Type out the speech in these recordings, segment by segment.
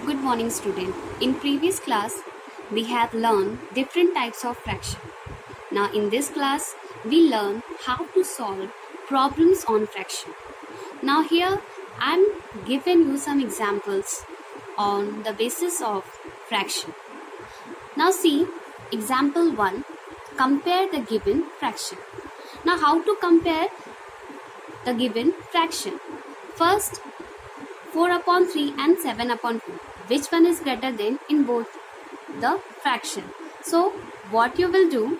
Good morning, student. In previous class, we have learned different types of fraction. Now, in this class, we learn how to solve problems on fraction. Now, here I'm giving you some examples on the basis of fraction. Now, see example 1. Compare the given fraction. Now, how to compare the given fraction? First, 4 upon 3 and 7 upon 2. Which one is greater than in both the fraction? So, what you will do,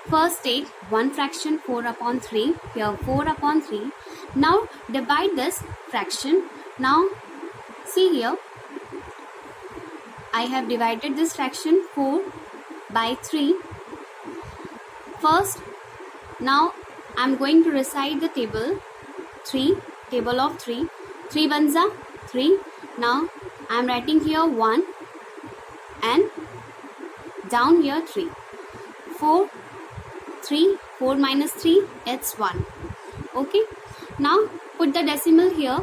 first take one fraction 4 upon 3, here 4 upon 3. Now, divide this fraction. Now, see here, I have divided this fraction 4 by 3. First, now I am going to recite the table 3, table of 3. 3 ones are 3. Now I am writing here 1 and down here 3. 4, 3, 4 minus 3, it's 1. Okay. Now put the decimal here.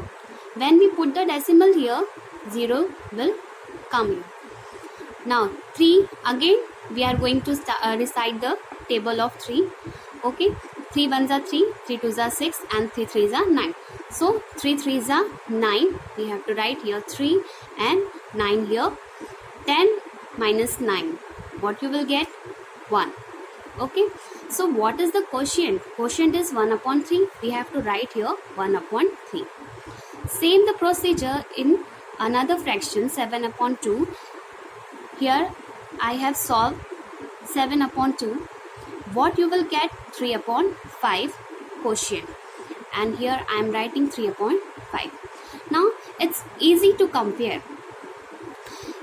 When we put the decimal here, 0 will come here. Now 3, again we are going to recite the table of 3. Okay. 3 ones are 3, 3 twos are 6 and 3 threes are 9. So 3 threes are 9. We have to write here 3 and 9 here. 10 minus 9. What you will get? 1. Okay. So what is the quotient? Quotient is 1 upon 3. We have to write here 1 upon 3. Same the procedure in another fraction 7 upon 2. Here I have solved 7 upon 2. What you will get? 3 upon 5 quotient. And here I am writing 3 upon 5. Now it's easy to compare.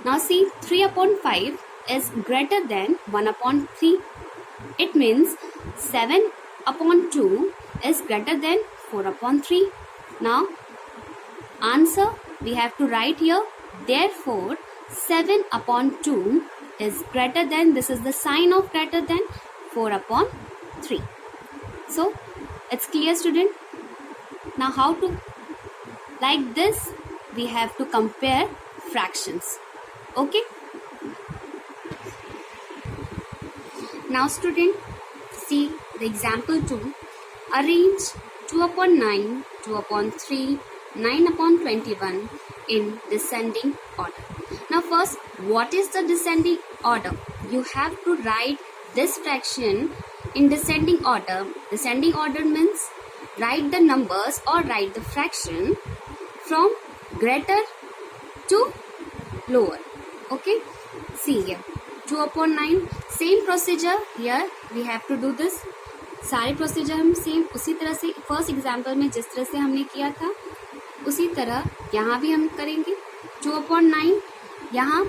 Now see, 3 upon 5 is greater than 1 upon 3. It means 7 upon 2 is greater than 4 upon 3. Now answer we have to write here. Therefore 7 upon 2 is greater than, this is the sign of greater than 4 upon 3. So it's clear, student? Now how to, like this we have to compare fractions. Okay. Now student, see the example 2. Arrange 2 upon 9, 2 upon 3, 9 upon 21 in descending order. Now first, what is the descending order? You have to write this fraction in descending order. Descending order means write the numbers or write the fraction from greater to lower. Okay. See here 2 upon 9. Same procedure here we have to do this. सारे procedure हम same उसी तरह से first example में जिस तरह से हमने किया था उसी तरह यहाँ भी हम करेंगे. 2 upon 9, यहाँ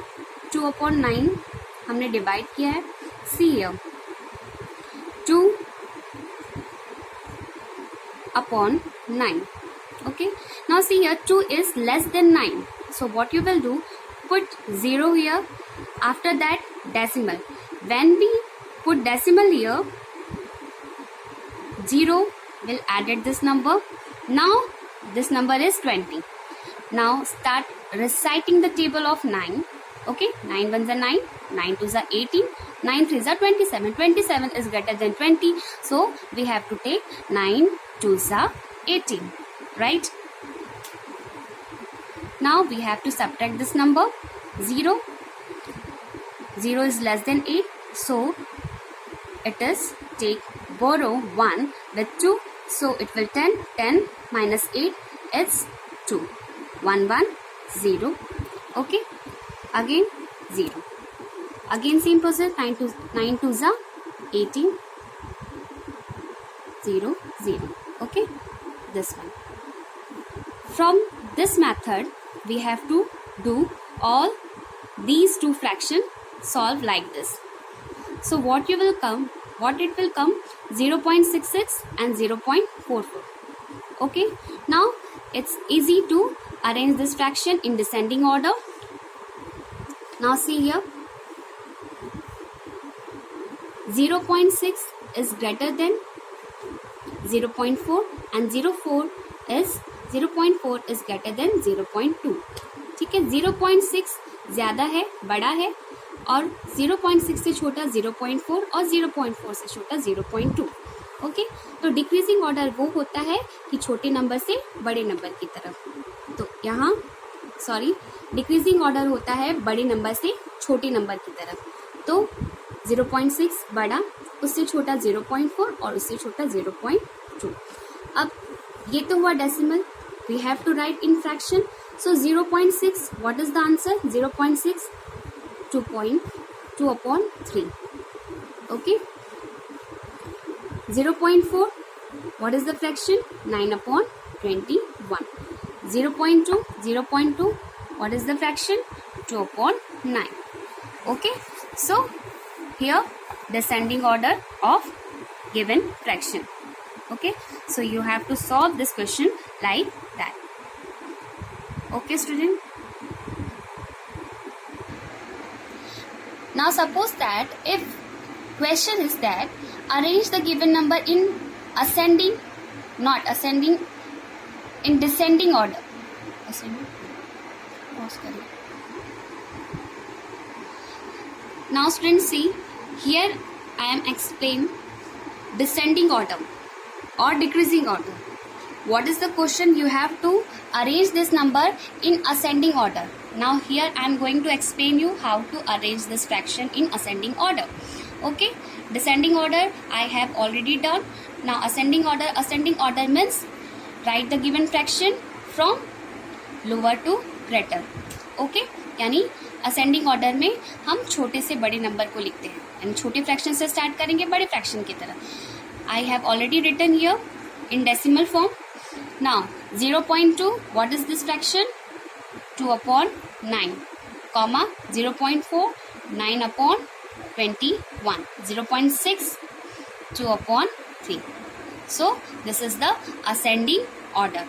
2 upon 9 हमने डिवाइड किया है. See here 2 upon 9. Okay. Now see here 2 is less than 9. So what you will do? Put 0 here. After that decimal. When we put decimal here, 0 will added this number. Now this number is 20. Now start reciting the table of 9. Okay. 9 ones are 9. 9 twos are 18. 9 threes are 27. 27 is greater than 20. So we have to take 9 twos are 18. Right. Now we have to subtract this number. 0. 0 is less than 8. So it is take borrow 1 with 2. So it will 10. 10 minus 8 is 2. 1 1 0. Okay. Again 0. Again same process. 9 twos are 18. 0 0. Okay. This one. From this method we have to do all these two fractions solve like this. So what you will come, what it will come? 0.66 and 0.44. Okay. Now it's easy to arrange this fraction in descending order. Now see here 0.6 is greater than 0.4 and 0.4 is greater than 0.2. ठीक है. 0.6 ज़्यादा है, बड़ा है, और 0.6 से छोटा 0.4 और 0.4 से छोटा 0.2। ओके, तो डिक्रीजिंग ऑर्डर वो होता है कि छोटे नंबर से बड़े नंबर की तरफ। तो यहाँ डिक्रीजिंग ऑर्डर होता है बड़े नंबर से छोटे नंबर की तरफ। तो 0.6 बड़ा, उससे छोटा 0.4 और उससे छोटा 0.2। अब ये तो हुआ decimal, we have to write in fraction. So 0.6, what is the answer? 0.6 2.2/3। Okay, 0.4, what is the fraction? 9/21. 0.2, what is the fraction? 2/9. Okay, so here descending order of given fraction. Okay, so you have to solve this question like that. Okay, student. Now suppose that if question is that arrange the given number in ascending, not ascending, in descending order. Ascending. Pause करिए. Now students see, here I am explain descending order or decreasing order. What is the question? You have to arrange this number in ascending order. Now here I am going to explain you how to arrange this fraction in ascending order. Okay, descending order I have already done. Now ascending order means write the given fraction from lower to greater. Okay, यानी ascending order में हम छोटे से बड़े number को लिखते हैं, यानी छोटे फ्रैक्शन से स्टार्ट करेंगे बड़े फ्रैक्शन की तरह. I have already written here in decimal form. Now 0.2, what is this fraction? 2/9, comma 0.4, 9/21, 0.6, 2/3. So this is the ascending order.